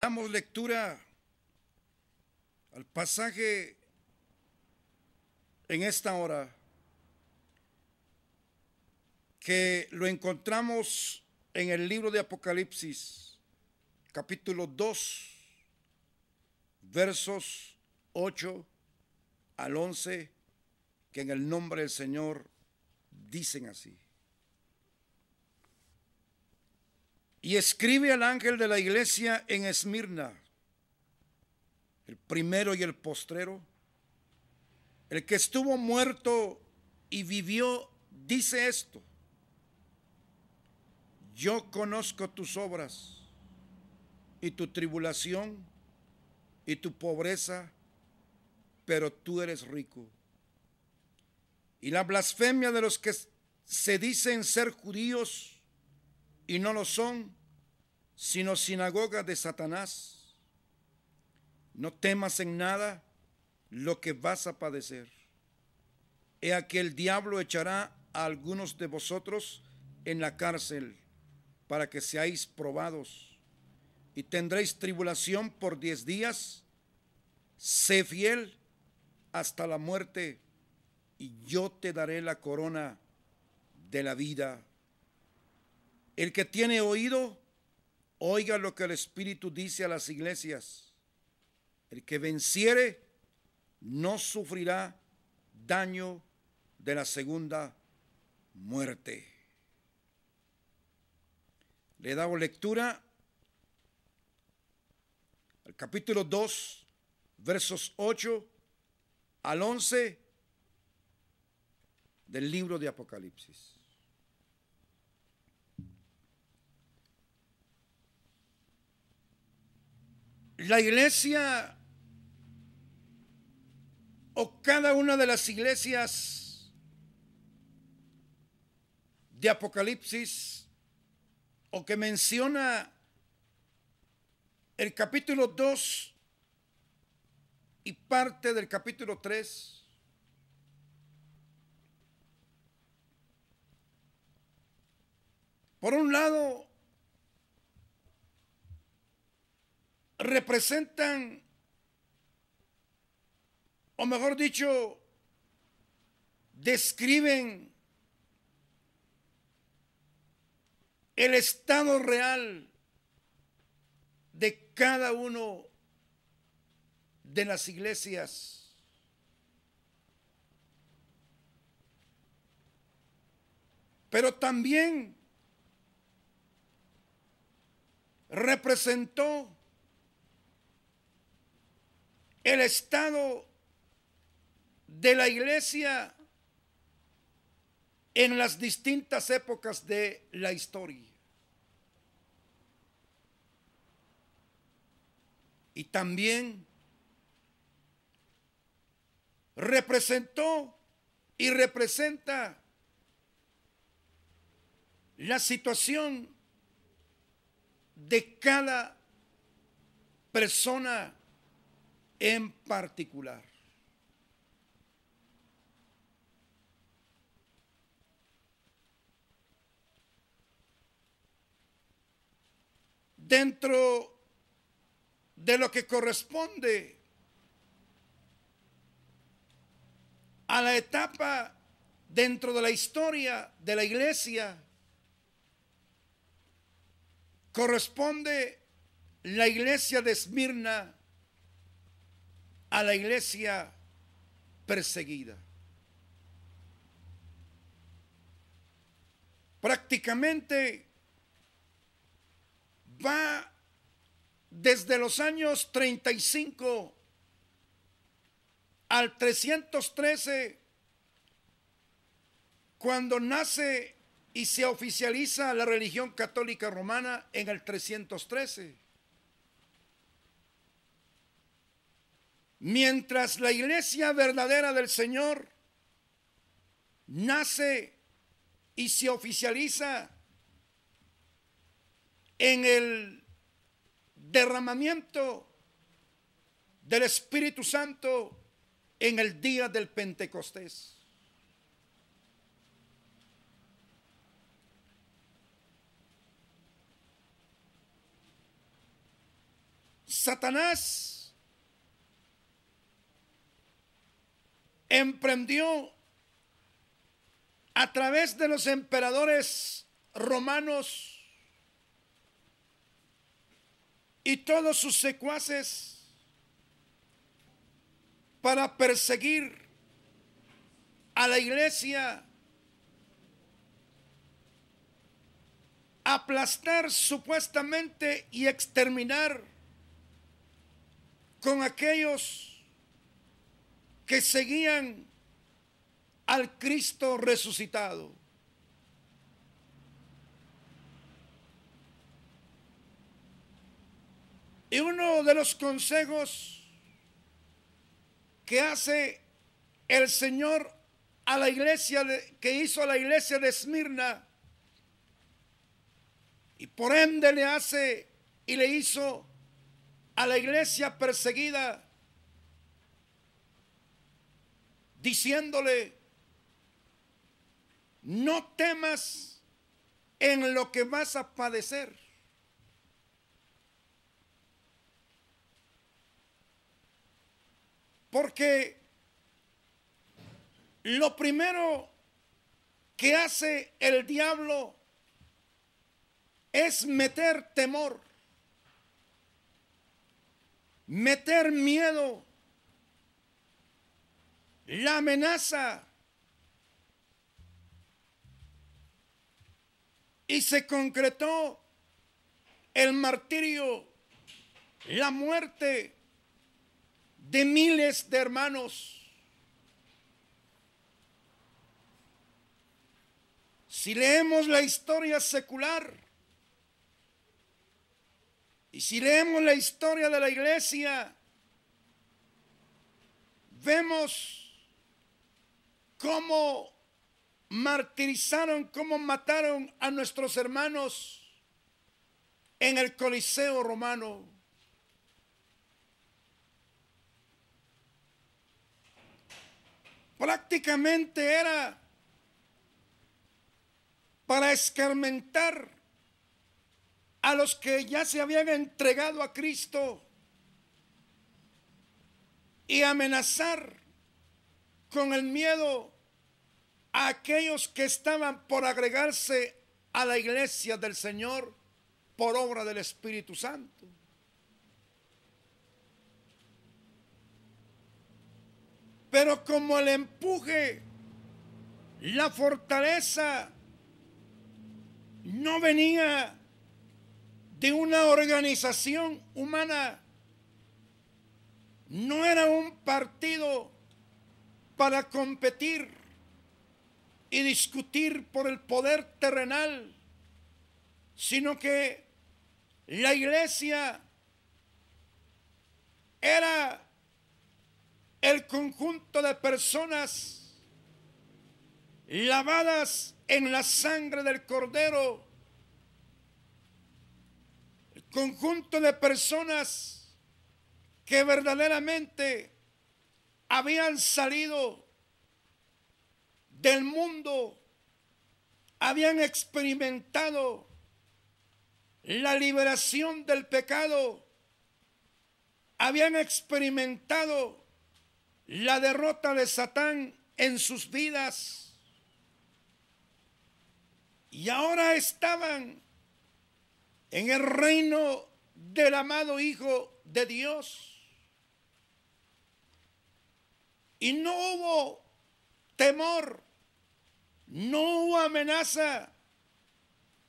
Damos lectura al pasaje en esta hora que lo encontramos en el libro de Apocalipsis, capítulo 2, versos 8 al 11, que en el nombre del Señor dicen así. Y escribe al ángel de la iglesia en Esmirna, el primero y el postrero, el que estuvo muerto y vivió, dice esto: yo conozco tus obras y tu tribulación y tu pobreza, pero tú eres rico. Y la blasfemia de los que se dicen ser judíos y no lo son, sino sinagoga de Satanás. No temas en nada lo que vas a padecer. He aquí el diablo echará a algunos de vosotros en la cárcel para que seáis probados, y tendréis tribulación por 10 días. Sé fiel hasta la muerte, y yo te daré la corona de la vida. El que tiene oído, oiga lo que el Espíritu dice a las iglesias. El que venciere no sufrirá daño de la segunda muerte. Le damos lectura al capítulo 2, versos 8 al 11 del libro de Apocalipsis. La iglesia, o cada una de las iglesias de Apocalipsis, o que menciona el capítulo 2 y parte del capítulo 3, por un lado, representan, o mejor dicho, describen el estado real de cada uno de las iglesias. Pero también representó el estado de la iglesia en las distintas épocas de la historia. Y también representó y representa la situación de cada persona en particular. Dentro de lo que corresponde a la etapa dentro de la historia de la iglesia, corresponde la iglesia de Esmirna a la iglesia perseguida. Prácticamente va desde los años 35 al 313, cuando nace y se oficializa la religión católica romana en el 313. Mientras la iglesia verdadera del Señor nace y se oficializa en el derramamiento del Espíritu Santo en el día del Pentecostés. Satanás emprendió a través de los emperadores romanos y todos sus secuaces para perseguir a la iglesia, aplastar supuestamente y exterminar con aquellos que seguían al Cristo resucitado. Y uno de los consejos que hace el Señor a la iglesia, que hizo a la iglesia de Esmirna, y por ende le hace y le hizo a la iglesia perseguida, diciéndole: no temas en lo que vas a padecer. Porque lo primero que hace el diablo es meter temor, meter miedo, la amenaza. Y se concretó el martirio, la muerte de miles de hermanos. Si leemos la historia secular y si leemos la historia de la iglesia, vemos cómo martirizaron, cómo mataron a nuestros hermanos en el Coliseo romano. Prácticamente era para escarmentar a los que ya se habían entregado a Cristo y amenazar con el miedo a aquellos que estaban por agregarse a la iglesia del Señor por obra del Espíritu Santo. Pero como el empuje, la fortaleza no venía de una organización humana, no era un partido para competir y discutir por el poder terrenal, sino que la iglesia era el conjunto de personas lavadas en la sangre del Cordero, el conjunto de personas que verdaderamente habían salido del mundo, habían experimentado la liberación del pecado, habían experimentado la derrota de Satán en sus vidas y ahora estaban en el reino del amado Hijo de Dios. Y no hubo temor, no hubo amenaza,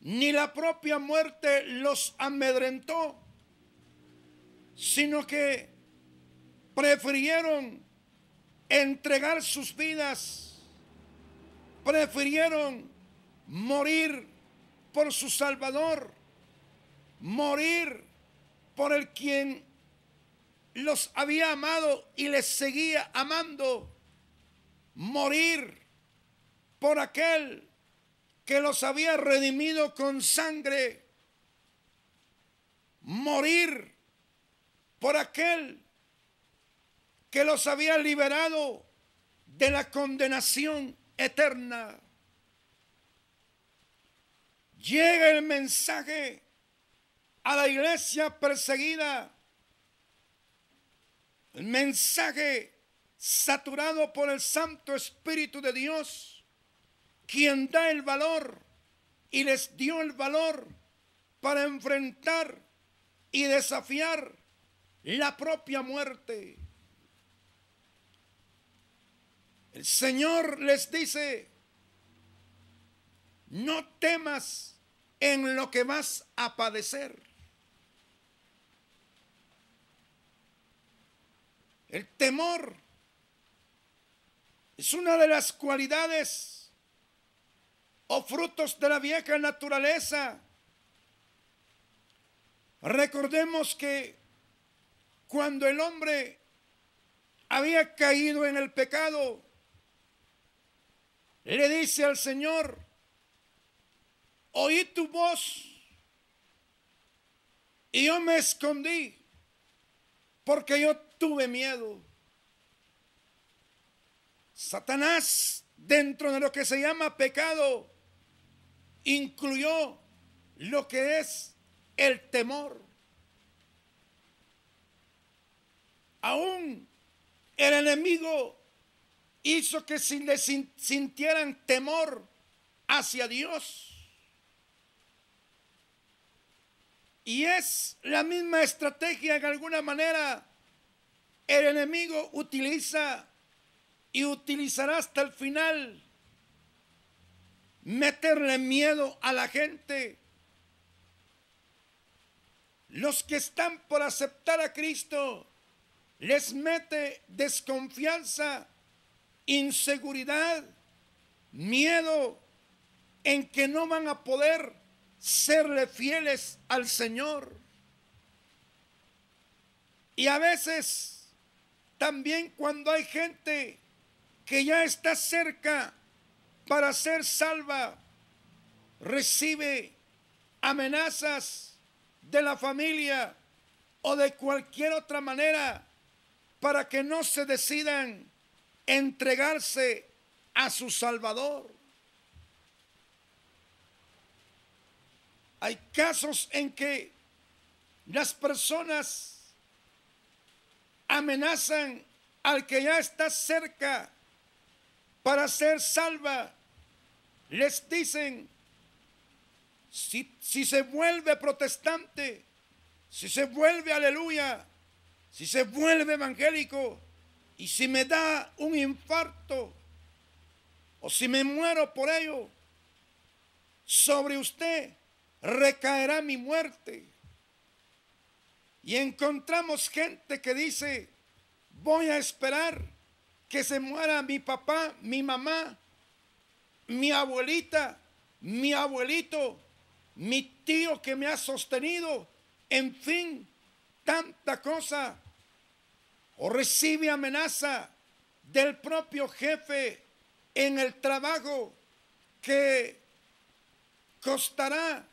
ni la propia muerte los amedrentó, sino que prefirieron entregar sus vidas, prefirieron morir por su Salvador, morir por el quien los había amado y les seguía amando, morir por aquel que los había redimido con sangre, morir por aquel que los había liberado de la condenación eterna. Llega el mensaje a la iglesia perseguida el mensaje saturado por el Santo Espíritu de Dios, quien da el valor y les dio el valor para enfrentar y desafiar la propia muerte. El Señor les dice: no temas en lo que vas a padecer. El temor es una de las cualidades o frutos de la vieja naturaleza. Recordemos que cuando el hombre había caído en el pecado, le dice al Señor: oí tu voz y yo me escondí porque yo tuve miedo. Satanás, dentro de lo que se llama pecado, incluyó lo que es el temor. Aún el enemigo hizo que sintieran temor hacia Dios. Y es la misma estrategia que de alguna manera el enemigo utiliza y utilizará hasta el final: meterle miedo a la gente. Los que están por aceptar a Cristo, les mete desconfianza, inseguridad, miedo en que no van a poder serle fieles al Señor. Y a veces también, cuando hay gente que ya está cerca para ser salva, recibe amenazas de la familia o de cualquier otra manera para que no se decidan entregarse a su Salvador. Hay casos en que las personas amenazan al que ya está cerca para ser salva. Les dicen: si se vuelve protestante, si se vuelve aleluya, si se vuelve evangélico, y si me da un infarto o si me muero por ello, sobre usted recaerá mi muerte. Y encontramos gente que dice: voy a esperar que se muera mi papá, mi mamá, mi abuelita, mi abuelito, mi tío que me ha sostenido, en fin, tanta cosa. O recibe amenaza del propio jefe en el trabajo que costará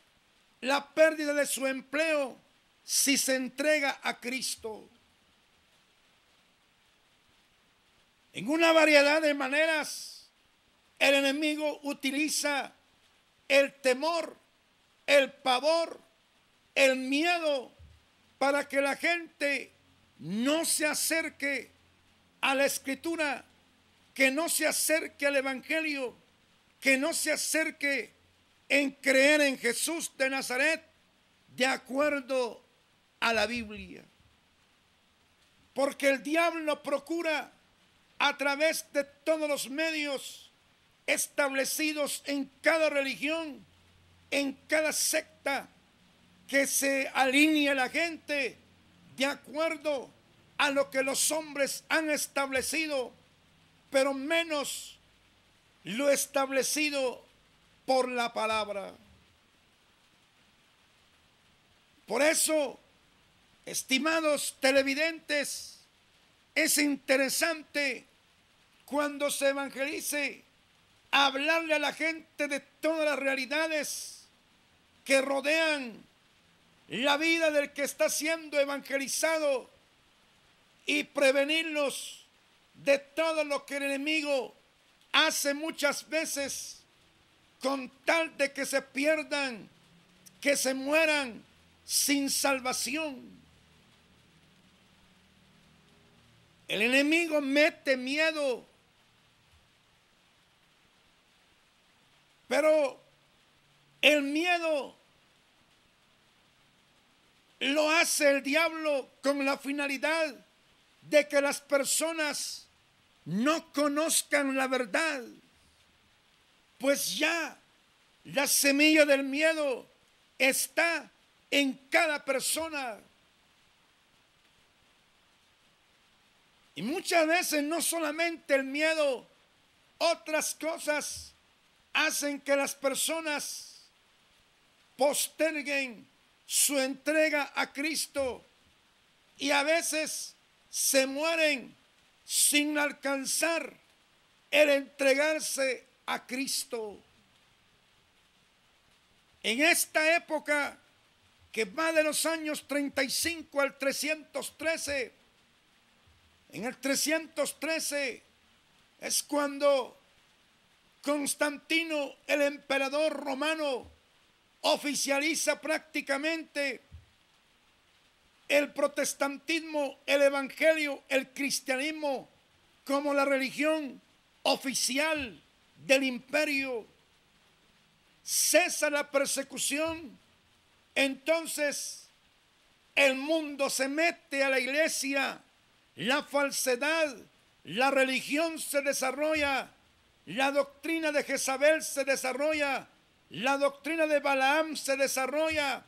la pérdida de su empleo si se entrega a Cristo. En una variedad de maneras, el enemigo utiliza el temor, el pavor, el miedo, para que la gente no se acerque a la Escritura, que no se acerque al Evangelio, que no se acerque en creer en Jesús de Nazaret de acuerdo a la Biblia. Porque el diablo procura, a través de todos los medios establecidos en cada religión, en cada secta, que se alinee la gente de acuerdo a lo que los hombres han establecido, pero menos lo establecido por la palabra. Por eso, estimados televidentes, es interesante cuando se evangelice hablarle a la gente de todas las realidades que rodean la vida del que está siendo evangelizado y prevenirlos de todo lo que el enemigo hace muchas veces con tal de que se pierdan, que se mueran sin salvación. El enemigo mete miedo, pero el miedo lo hace el diablo con la finalidad de que las personas no conozcan la verdad, pues ya la semilla del miedo está en cada persona. Y muchas veces no solamente el miedo, otras cosas hacen que las personas posterguen su entrega a Cristo y a veces se mueren sin alcanzar el entregarse a Cristo. En esta época que va de los años 35 al 313, en el 313 es cuando Constantino, el emperador romano, oficializa prácticamente el protestantismo, el evangelio, el cristianismo como la religión oficial del imperio. Cesa la persecución, entonces el mundo se mete a la iglesia, la falsedad, la religión se desarrolla, la doctrina de Jezabel se desarrolla, la doctrina de Balaam se desarrolla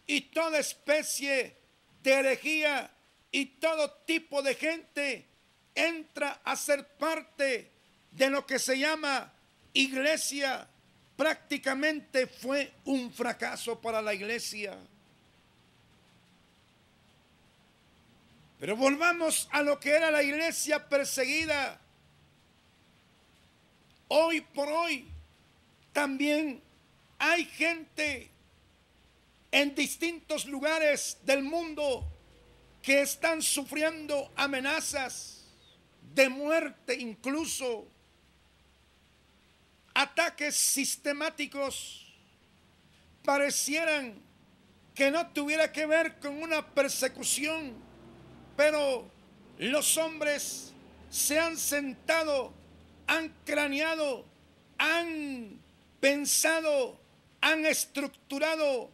y toda especie de herejía y todo tipo de gente entra a ser parte de lo que se llama iglesia. Prácticamente fue un fracaso para la iglesia. Pero volvamos a lo que era la iglesia perseguida. Hoy por hoy también hay gente en distintos lugares del mundo que están sufriendo amenazas de muerte, incluso ataques sistemáticos. Parecieran que no tuviera que ver con una persecución, pero los hombres se han sentado, han craneado, han pensado, han estructurado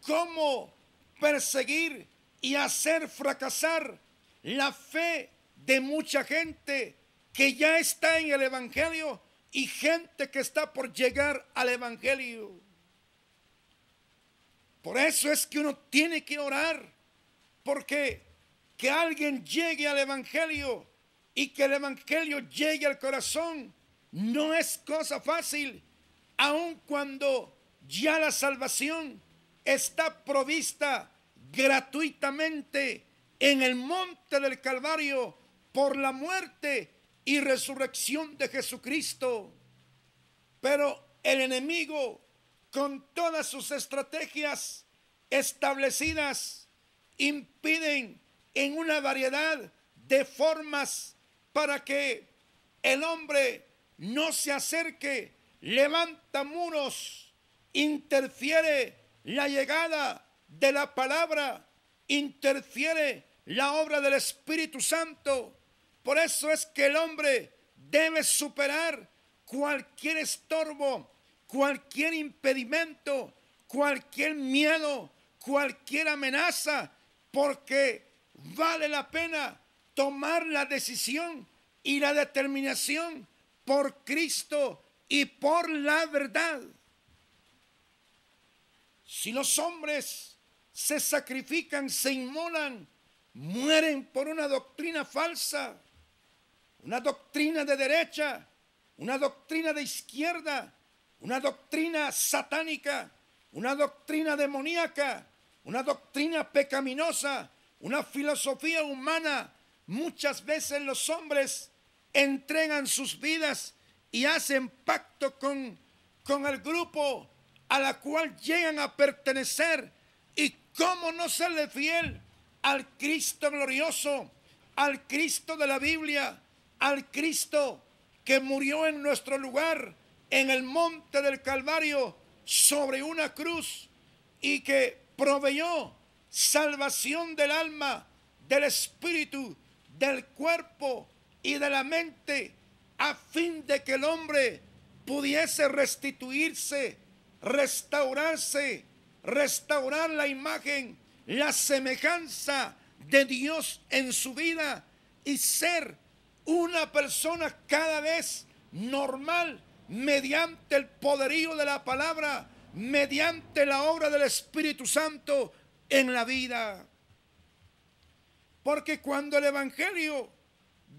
cómo perseguir y hacer fracasar la fe de mucha gente que ya está en el evangelio y gente que está por llegar al evangelio. Por eso es que uno tiene que orar, porque que alguien llegue al evangelio y que el evangelio llegue al corazón no es cosa fácil, aun cuando ya la salvación está provista gratuitamente en el monte del Calvario por la muerte y resurrección de Jesucristo. Pero el enemigo, con todas sus estrategias establecidas, impiden en una variedad de formas para que el hombre no se acerque, levanta muros, interfiere la llegada de la palabra, interfiere la obra del Espíritu Santo. Por eso es que el hombre debe superar cualquier estorbo, cualquier impedimento, cualquier miedo, cualquier amenaza, porque vale la pena tomar la decisión y la determinación por Cristo y por la verdad. Si los hombres se sacrifican, se inmolan, mueren por una doctrina falsa, una doctrina de derecha, una doctrina de izquierda, una doctrina satánica, una doctrina demoníaca, una doctrina pecaminosa, una filosofía humana. Muchas veces los hombres entregan sus vidas y hacen pacto con el grupo a la cual llegan a pertenecer. ¿Y cómo no serle fiel al Cristo glorioso, al Cristo de la Biblia, al Cristo que murió en nuestro lugar en el monte del Calvario sobre una cruz y que proveyó salvación del alma, del espíritu, del cuerpo y de la mente, a fin de que el hombre pudiese restituirse, restaurarse, restaurar la imagen, la semejanza de Dios en su vida y ser una persona cada vez normal mediante el poderío de la palabra, mediante la obra del Espíritu Santo en la vida. Porque cuando el Evangelio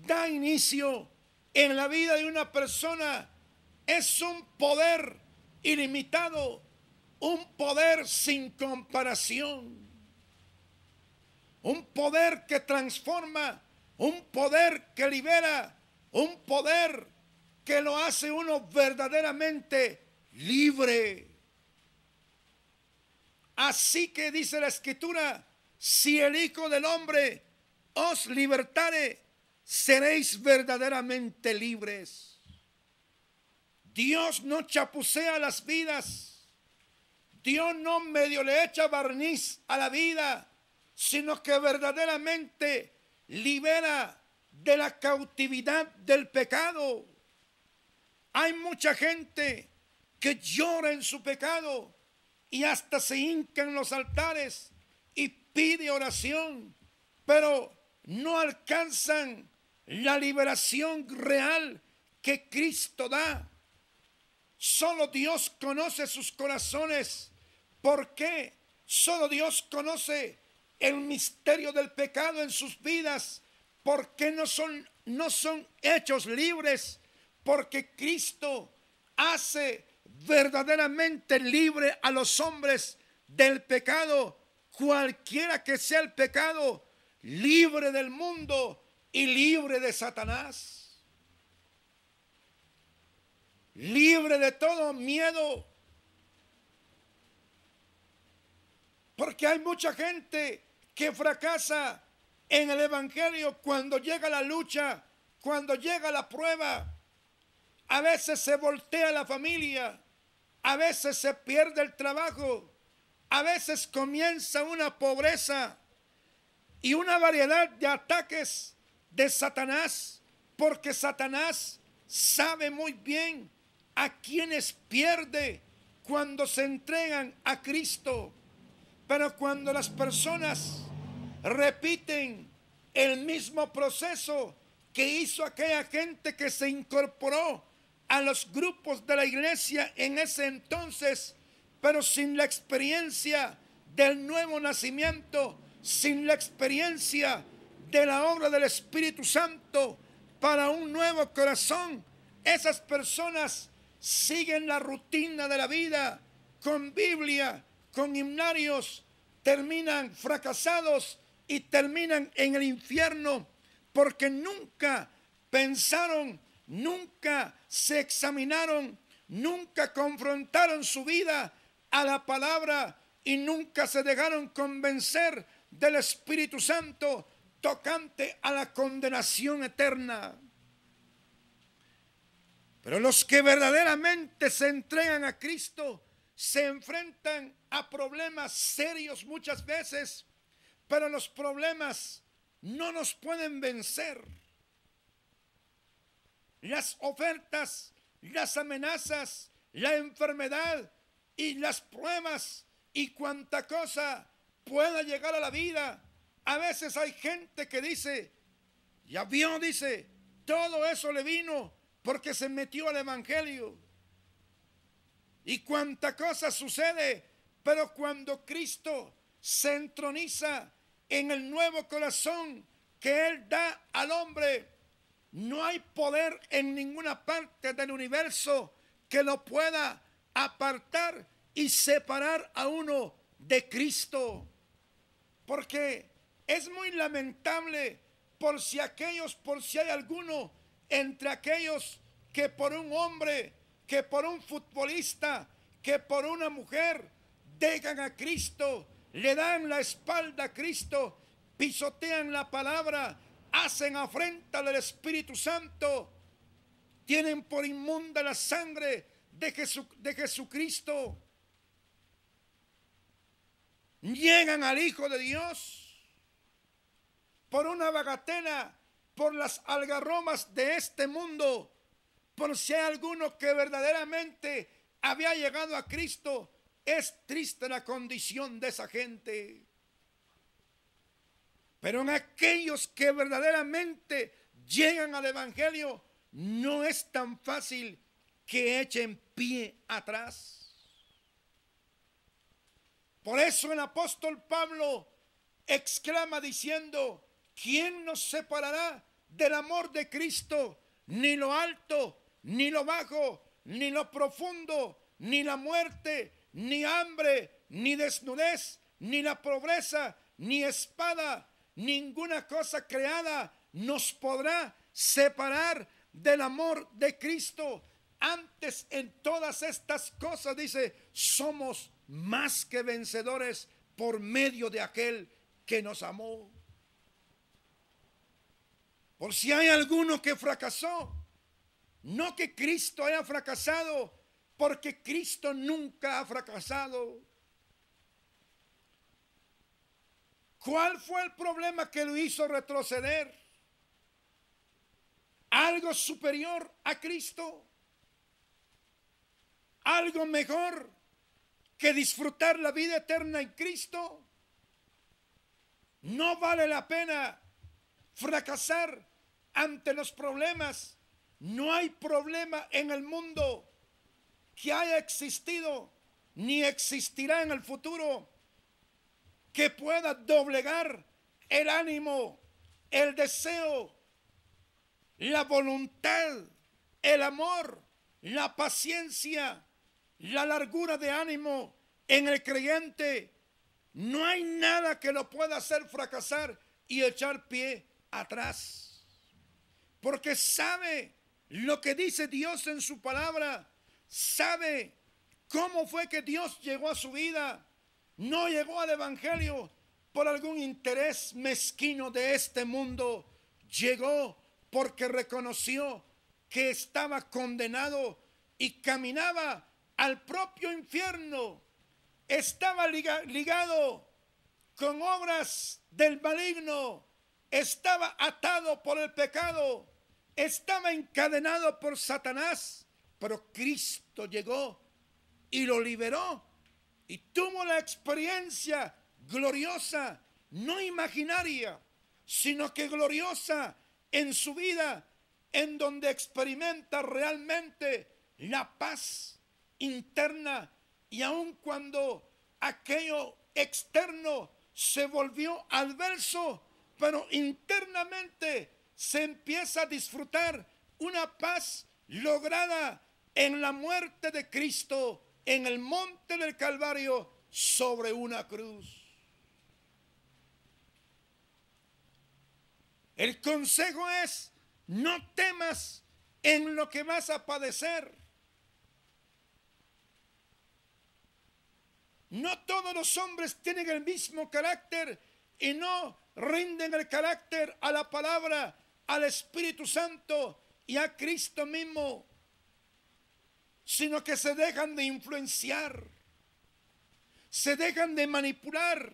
da inicio en la vida de una persona, es un poder ilimitado, un poder sin comparación, un poder que transforma, un poder que libera, un poder que lo hace uno verdaderamente libre. Así que dice la Escritura: si el Hijo del Hombre os libertare, seréis verdaderamente libres. Dios no chapucea las vidas. Dios no medio le echa barniz a la vida, sino que verdaderamente libera de la cautividad del pecado. Hay mucha gente que llora en su pecado y hasta se hinca en los altares y pide oración, pero no alcanzan la liberación real que Cristo da. Solo Dios conoce sus corazones. ¿Por qué? Solo Dios conoce el misterio del pecado en sus vidas. ¿Por qué no son hechos libres? Porque Cristo hace verdaderamente libre a los hombres del pecado, cualquiera que sea el pecado, libre del mundo y libre de Satanás. Libre de todo miedo. Porque hay mucha gente que fracasa en el Evangelio cuando llega la lucha, cuando llega la prueba. A veces se voltea la familia, a veces se pierde el trabajo, a veces comienza una pobreza y una variedad de ataques de Satanás, porque Satanás sabe muy bien a quienes pierde cuando se entregan a Cristo. Pero cuando las personas repiten el mismo proceso que hizo aquella gente que se incorporó a los grupos de la iglesia en ese entonces, pero sin la experiencia del nuevo nacimiento, sin la experiencia de la obra del Espíritu Santo para un nuevo corazón, esas personas siguen la rutina de la vida con Biblia, con himnarios, terminan fracasados y terminan en el infierno porque nunca pensaron, nunca se examinaron, nunca confrontaron su vida a la palabra y nunca se dejaron convencer del Espíritu Santo tocante a la condenación eterna. Pero los que verdaderamente se entregan a Cristo se enfrentan a problemas serios muchas veces, pero los problemas no nos pueden vencer. Las ofertas, las amenazas, la enfermedad y las pruebas y cuanta cosa pueda llegar a la vida. A veces hay gente que dice, ya vio, dice, todo eso le vino porque se metió al Evangelio. Y cuánta cosa sucede, pero cuando Cristo se entroniza en el nuevo corazón que Él da al hombre, no hay poder en ninguna parte del universo que lo pueda apartar y separar a uno de Cristo. Porque es muy lamentable por si hay alguno entre aquellos que por un hombre, que por un futbolista, que por una mujer dejan a Cristo, le dan la espalda a Cristo, pisotean la palabra, hacen afrenta al Espíritu Santo, tienen por inmunda la sangre de Jesucristo, niegan al Hijo de Dios por una bagatela por las algarrobas de este mundo, por si hay alguno que verdaderamente había llegado a Cristo. Es triste la condición de esa gente. Pero en aquellos que verdaderamente llegan al Evangelio, no es tan fácil que echen pie atrás. Por eso el apóstol Pablo exclama diciendo: ¿quién nos separará del amor de Cristo? Ni lo alto, ni lo bajo, ni lo profundo, ni la muerte, ni hambre, ni desnudez, ni la pobreza, ni espada. Ninguna cosa creada nos podrá separar del amor de Cristo. Antes, en todas estas cosas, dice, somos más que vencedores por medio de aquel que nos amó. Por si hay alguno que fracasó, no que Cristo haya fracasado, porque Cristo nunca ha fracasado. ¿Cuál fue el problema que lo hizo retroceder? ¿Algo superior a Cristo? ¿Algo mejor que disfrutar la vida eterna en Cristo? No vale la pena fracasar ante los problemas. No hay problema en el mundo que haya existido ni existirá en el futuro que pueda doblegar el ánimo, el deseo, la voluntad, el amor, la paciencia, la largura de ánimo en el creyente. No hay nada que lo pueda hacer fracasar y echar pie atrás, porque sabe lo que dice Dios en su palabra, sabe cómo fue que Dios llegó a su vida. No llegó al Evangelio por algún interés mezquino de este mundo. Llegó porque reconoció que estaba condenado y caminaba al propio infierno. Estaba ligado con obras del maligno. Estaba atado por el pecado. Estaba encadenado por Satanás. Pero Cristo llegó y lo liberó. Y tuvo la experiencia gloriosa, no imaginaria, sino que gloriosa en su vida, en donde experimenta realmente la paz interna. Y aun cuando aquello externo se volvió adverso, pero internamente se empieza a disfrutar una paz lograda en la muerte de Cristo en el monte del Calvario sobre una cruz. El consejo es: no temas en lo que vas a padecer. No todos los hombres tienen el mismo carácter y no rinden el carácter a la palabra, al Espíritu Santo y a Cristo mismo, sino que se dejan de influenciar, se dejan de manipular,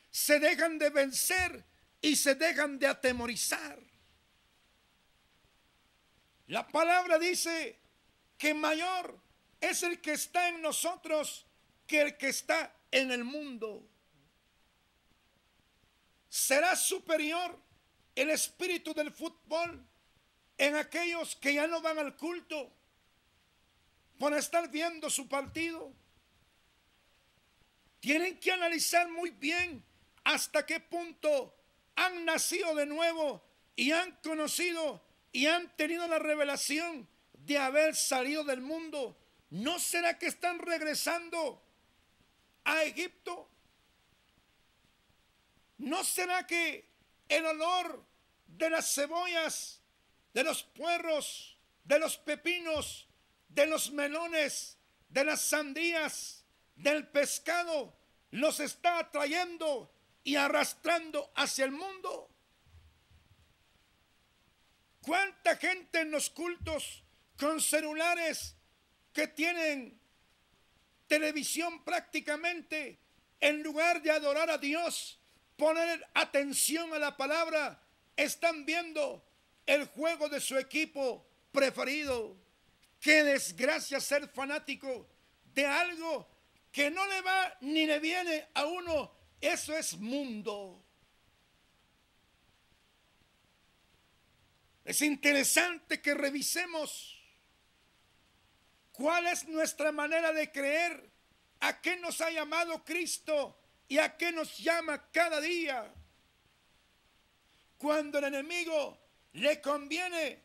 se dejan de vencer y se dejan de atemorizar. La palabra dice que mayor es el que está en nosotros que el que está en el mundo. ¿Será superior el espíritu del fútbol en aquellos que ya no van al culto por estar viendo su partido? Tienen que analizar muy bien hasta qué punto han nacido de nuevo y han conocido y han tenido la revelación de haber salido del mundo. ¿No será que están regresando a Egipto? ¿No será que el olor de las cebollas, de los puerros, de los pepinos, de los melones, de las sandías, del pescado, los está atrayendo y arrastrando hacia el mundo? ¿Cuánta gente en los cultos con celulares que tienen televisión prácticamente, en lugar de adorar a Dios, poner atención a la palabra, están viendo el juego de su equipo preferido. Qué desgracia ser fanático de algo que no le va ni le viene a uno. Eso es mundo. Es interesante que revisemos cuál es nuestra manera de creer, a qué nos ha llamado Cristo y a qué nos llama cada día. Cuando el enemigo le conviene,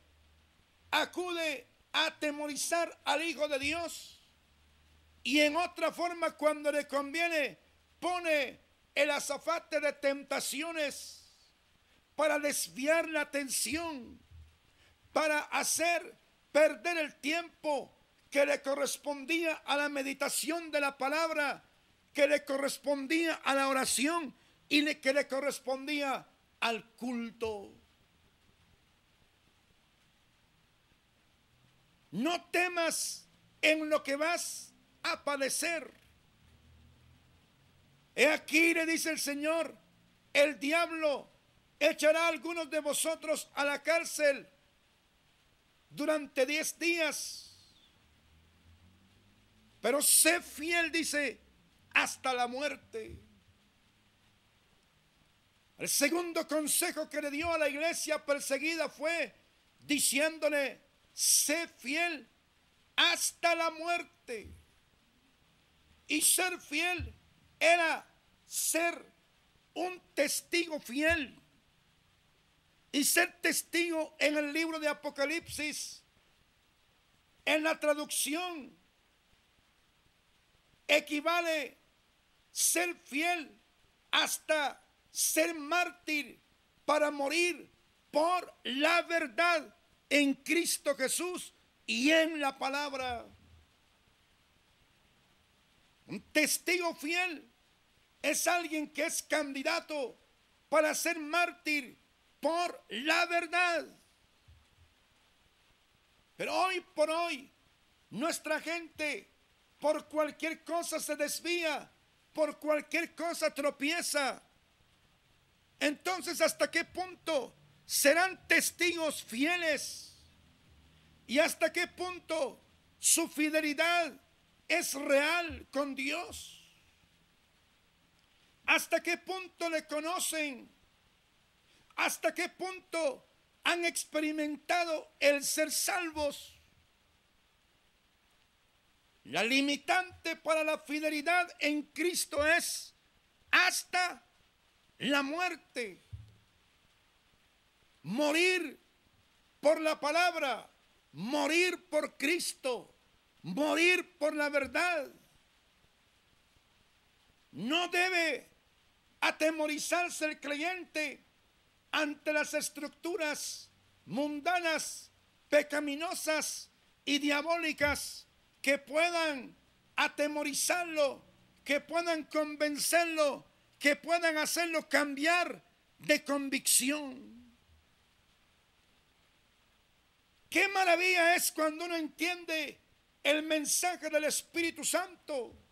acude a atemorizar al Hijo de Dios. Y en otra forma, cuando le conviene, pone el azafate de tentaciones para desviar la atención, para hacer perder el tiempo que le correspondía a la meditación de la palabra, que le correspondía a la oración y que le correspondía al culto. No temas en lo que vas a padecer. He aquí, le dice el Señor, el diablo echará a algunos de vosotros a la cárcel durante 10 días. Pero sé fiel, dice, hasta la muerte. El segundo consejo que le dio a la iglesia perseguida fue diciéndole: sé fiel hasta la muerte. Y ser fiel era ser un testigo fiel. Y ser testigo en el libro de Apocalipsis, en la traducción, equivale ser fiel hasta ser mártir para morir por la verdad en Cristo Jesús y en la palabra. Un testigo fiel es alguien que es candidato para ser mártir por la verdad. Pero hoy por hoy, nuestra gente por cualquier cosa se desvía, por cualquier cosa tropieza. Entonces, ¿hasta qué punto serán testigos fieles? ¿Y hasta qué punto su fidelidad es real con Dios? ¿Hasta qué punto le conocen? ¿Hasta qué punto han experimentado el ser salvos? La limitante para la fidelidad en Cristo es hasta la muerte. Morir por la palabra, morir por Cristo, morir por la verdad. No debe atemorizarse el creyente ante las estructuras mundanas, pecaminosas y diabólicas que puedan atemorizarlo, que puedan convencerlo, que puedan hacerlo cambiar de convicción. Qué maravilla es cuando uno entiende el mensaje del Espíritu Santo.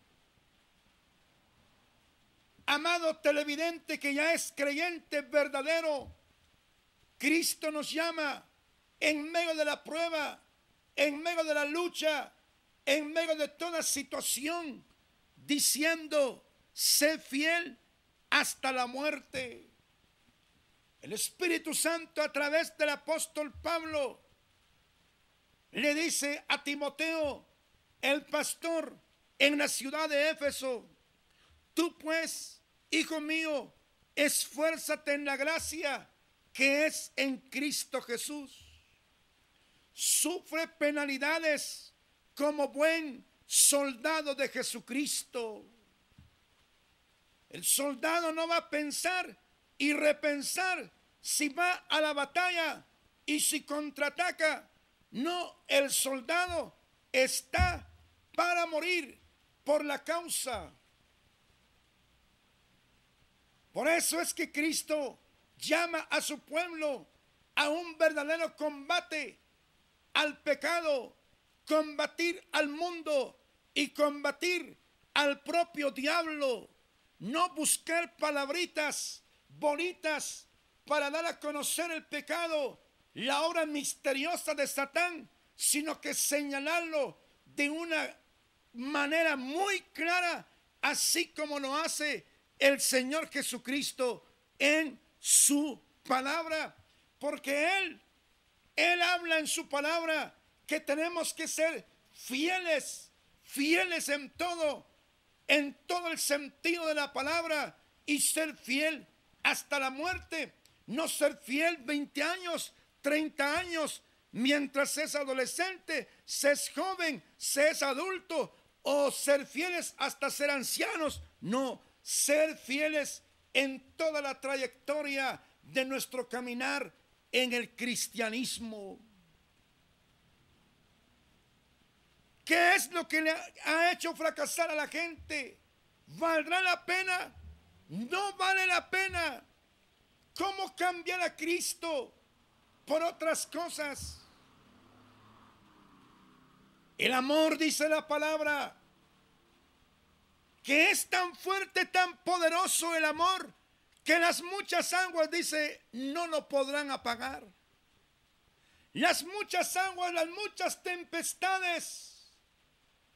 Amado televidente que ya es creyente verdadero, Cristo nos llama en medio de la prueba, en medio de la lucha, en medio de toda situación, diciendo: sé fiel hasta la muerte. El Espíritu Santo, a través del apóstol Pablo, le dice a Timoteo, el pastor en la ciudad de Éfeso: tú pues, hijo mío, esfuérzate en la gracia que es en Cristo Jesús. Sufre penalidades como buen soldado de Jesucristo. El soldado no va a pensar y repensar si va a la batalla y si contraataca. No, el soldado está para morir por la causa. Por eso es que Cristo llama a su pueblo a un verdadero combate al pecado, combatir al mundo y combatir al propio diablo. No buscar palabritas bonitas para dar a conocer el pecado la obra misteriosa de Satán, sino que señalarlo de una manera muy clara, así como lo hace el Señor Jesucristo en su palabra. Porque Él habla en su palabra que tenemos que ser fieles en todo el sentido de la palabra, y ser fiel hasta la muerte. No ser fiel 20 años, 30 años, mientras se es adolescente, se es joven, se es adulto, o ser fieles hasta ser ancianos. No, ser fieles en toda la trayectoria de nuestro caminar en el cristianismo. ¿Qué es lo que le ha hecho fracasar a la gente? ¿Valdrá la pena? No vale la pena. ¿Cómo cambiar a Cristo por otras cosas? El amor, dice la palabra, que es tan fuerte, tan poderoso el amor, que las muchas aguas, dice, no lo podrán apagar. Las muchas aguas, las muchas tempestades,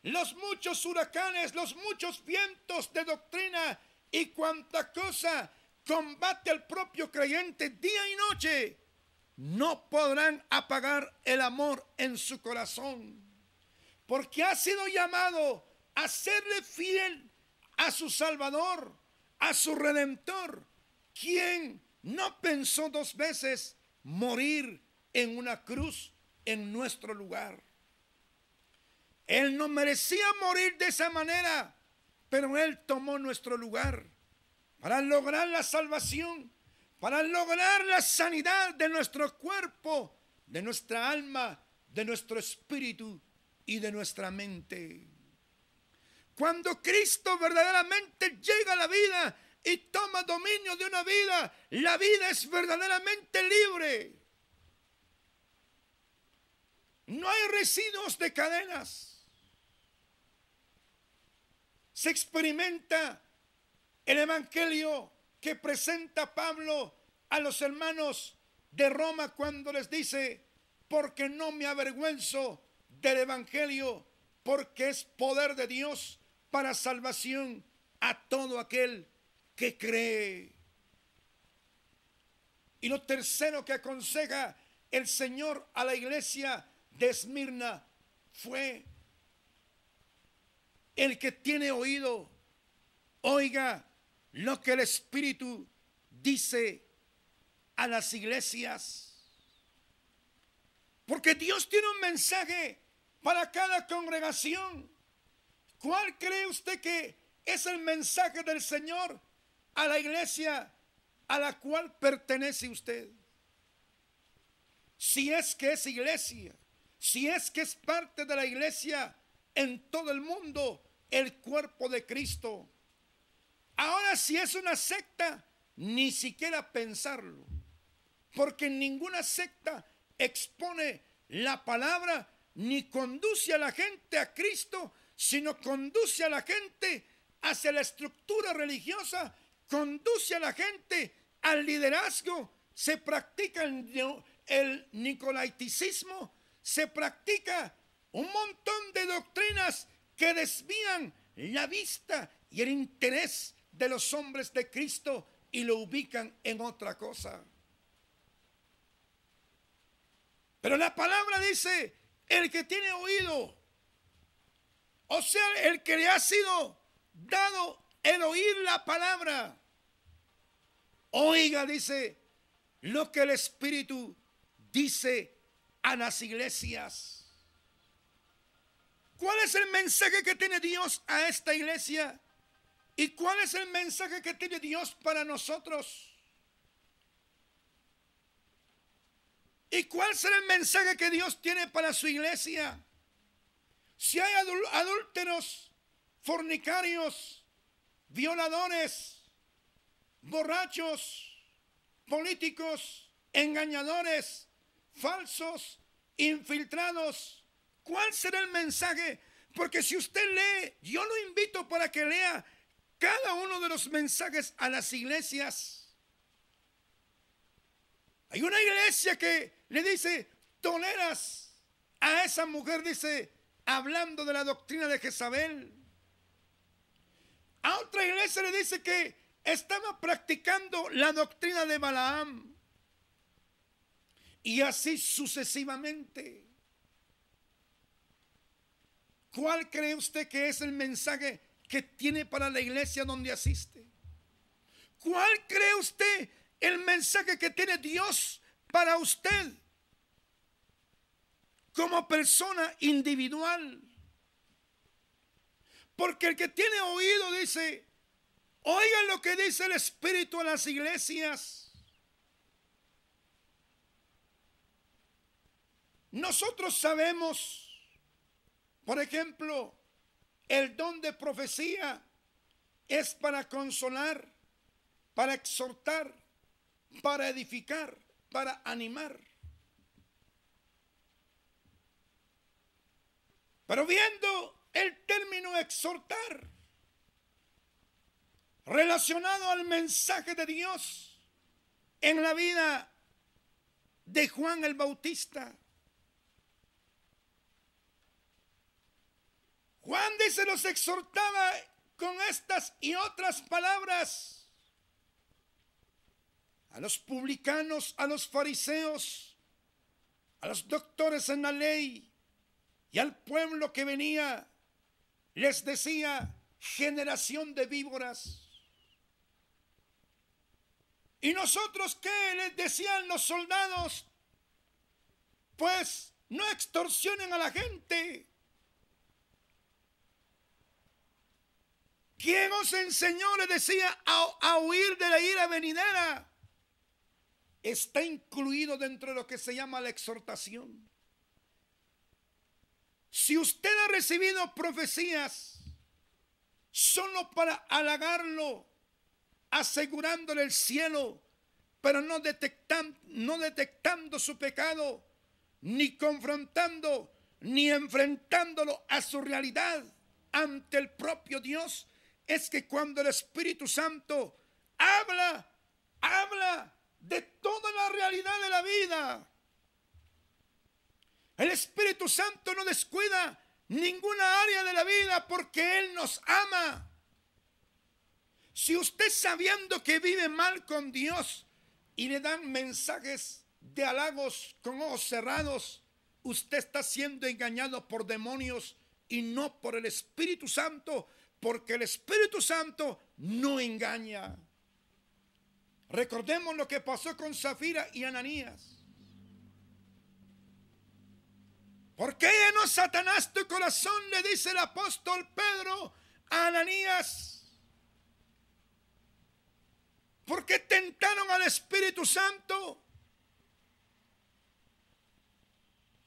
los muchos huracanes, los muchos vientos de doctrina y cuanta cosa combate al propio creyente día y noche, no podrán apagar el amor en su corazón, porque ha sido llamado a serle fiel a su Salvador, a su Redentor, quien no pensó 2 veces morir en una cruz en nuestro lugar. Él no merecía morir de esa manera, pero Él tomó nuestro lugar para lograr la salvación, para lograr la sanidad de nuestro cuerpo, de nuestra alma, de nuestro espíritu y de nuestra mente. Cuando Cristo verdaderamente llega a la vida y toma dominio de una vida, la vida es verdaderamente libre. No hay residuos de cadenas. Se experimenta el evangelio que presenta Pablo a los hermanos de Roma cuando les dice: porque no me avergüenzo del evangelio, porque es poder de Dios para salvación a todo aquel que cree. Y lo tercero que aconseja el Señor a la iglesia de Esmirna fue: el que tiene oído, oiga lo que el Espíritu dice a las iglesias. Porque Dios tiene un mensaje para cada congregación. ¿Cuál cree usted que es el mensaje del Señor a la iglesia a la cual pertenece usted? Si es que es iglesia, si es que es parte de la iglesia en todo el mundo, el cuerpo de Cristo. Ahora, si es una secta, ni siquiera pensarlo, porque ninguna secta expone la palabra ni conduce a la gente a Cristo, sino conduce a la gente hacia la estructura religiosa, conduce a la gente al liderazgo. Se practica el nicolaiticismo, se practica un montón de doctrinas que desvían la vista y el interés de los hombres de Cristo y lo ubican en otra cosa. Pero la palabra dice: el que tiene oído, o sea, el que le ha sido dado el oír la palabra, oiga, dice, lo que el Espíritu dice a las iglesias. ¿Cuál es el mensaje que tiene Dios a esta iglesia? ¿Y cuál es el mensaje que tiene Dios para nosotros? ¿Y cuál será el mensaje que Dios tiene para su iglesia? Si hay adúlteros, fornicarios, violadores, borrachos, políticos, engañadores, falsos, infiltrados, ¿cuál será el mensaje? Porque si usted lee, yo lo invito para que lea cada uno de los mensajes a las iglesias. Hay una iglesia que le dice, toleras a esa mujer, dice, hablando de la doctrina de Jezabel. A otra iglesia le dice que estaba practicando la doctrina de Balaam. Y así sucesivamente. ¿Cuál cree usted que es el mensaje que tiene para la iglesia donde asiste? ¿Cuál cree usted el mensaje que tiene Dios para usted como persona individual? Porque el que tiene oído dice, oigan lo que dice el Espíritu a las iglesias. Nosotros sabemos, por ejemplo, el don de profecía es para consolar, para exhortar, para edificar, para animar. Pero viendo el término exhortar relacionado al mensaje de Dios en la vida de Juan el Bautista, Juan dice, los exhortaba con estas y otras palabras a los publicanos, a los fariseos, a los doctores en la ley y al pueblo que venía. Les decía, generación de víboras. ¿Y nosotros qué les decían los soldados? Pues no extorsionen a la gente. ¿Quién os enseñó? Le decía, a huir de la ira venidera. Está incluido dentro de lo que se llama la exhortación. Si usted ha recibido profecías solo para halagarlo, asegurándole el cielo, pero no detectando su pecado, ni confrontando, ni enfrentándolo a su realidad ante el propio Dios, es que cuando el Espíritu Santo habla de toda la realidad de la vida, el Espíritu Santo no descuida ninguna área de la vida porque Él nos ama. Si usted sabiendo que vive mal con Dios y le dan mensajes de halagos con ojos cerrados, usted está siendo engañado por demonios y no por el Espíritu Santo, porque el Espíritu Santo no engaña. Recordemos lo que pasó con Zafira y Ananías. ¿Por qué llenó Satanás tu corazón?, le dice el apóstol Pedro a Ananías. ¿Por qué tentaron al Espíritu Santo?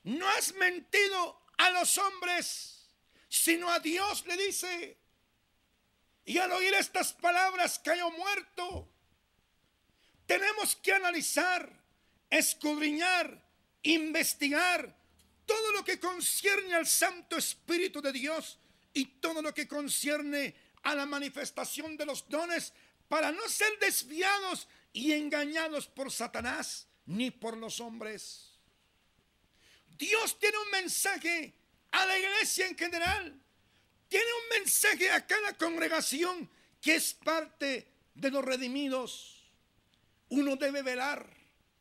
No has mentido a los hombres, sino a Dios, le dice. Y al oír estas palabras cayó muerto. Tenemos que analizar, escudriñar, investigar todo lo que concierne al Santo Espíritu de Dios y todo lo que concierne a la manifestación de los dones, para no ser desviados y engañados por Satanás ni por los hombres. Dios tiene un mensaje a la iglesia en general. Tiene un mensaje a cada congregación que es parte de los redimidos. Uno debe velar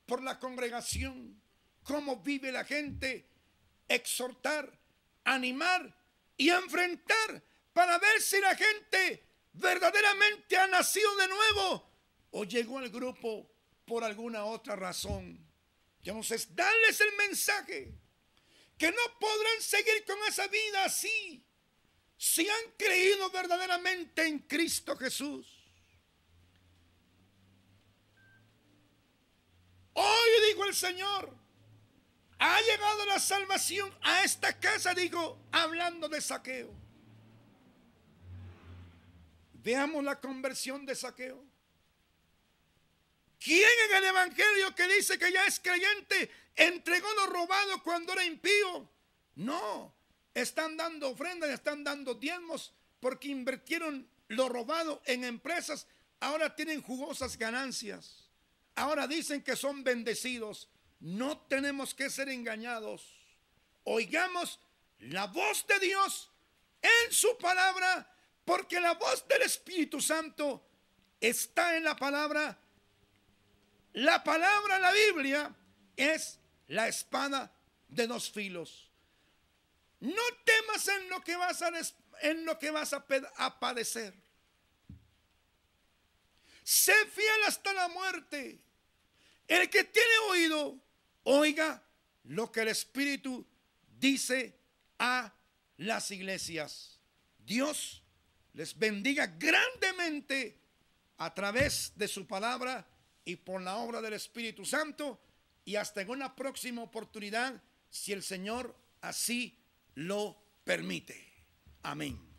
por la congregación, cómo vive la gente, exhortar, animar y enfrentar para ver si la gente verdaderamente ha nacido de nuevo o llegó al grupo por alguna otra razón. Entonces, darles el mensaje que no podrán seguir con esa vida así si han creído verdaderamente en Cristo Jesús. Hoy, dijo el Señor, ha llegado la salvación a esta casa, digo, hablando de Zaqueo. Veamos la conversión de Zaqueo. ¿Quién en el evangelio que dice que ya es creyente entregó lo robado cuando era impío? No, están dando ofrendas, están dando diezmos porque invirtieron lo robado en empresas. Ahora tienen jugosas ganancias. Ahora dicen que son bendecidos. No tenemos que ser engañados. Oigamos la voz de Dios en su palabra, porque la voz del Espíritu Santo está en la palabra. La palabra, la Biblia, es la espada de dos filos. No temas en lo que vas a padecer. Sé fiel hasta la muerte. El que tiene oído, oiga lo que el Espíritu dice a las iglesias. Dios les bendiga grandemente a través de su palabra y por la obra del Espíritu Santo, y hasta en una próxima oportunidad, si el Señor así lo permite. Amén.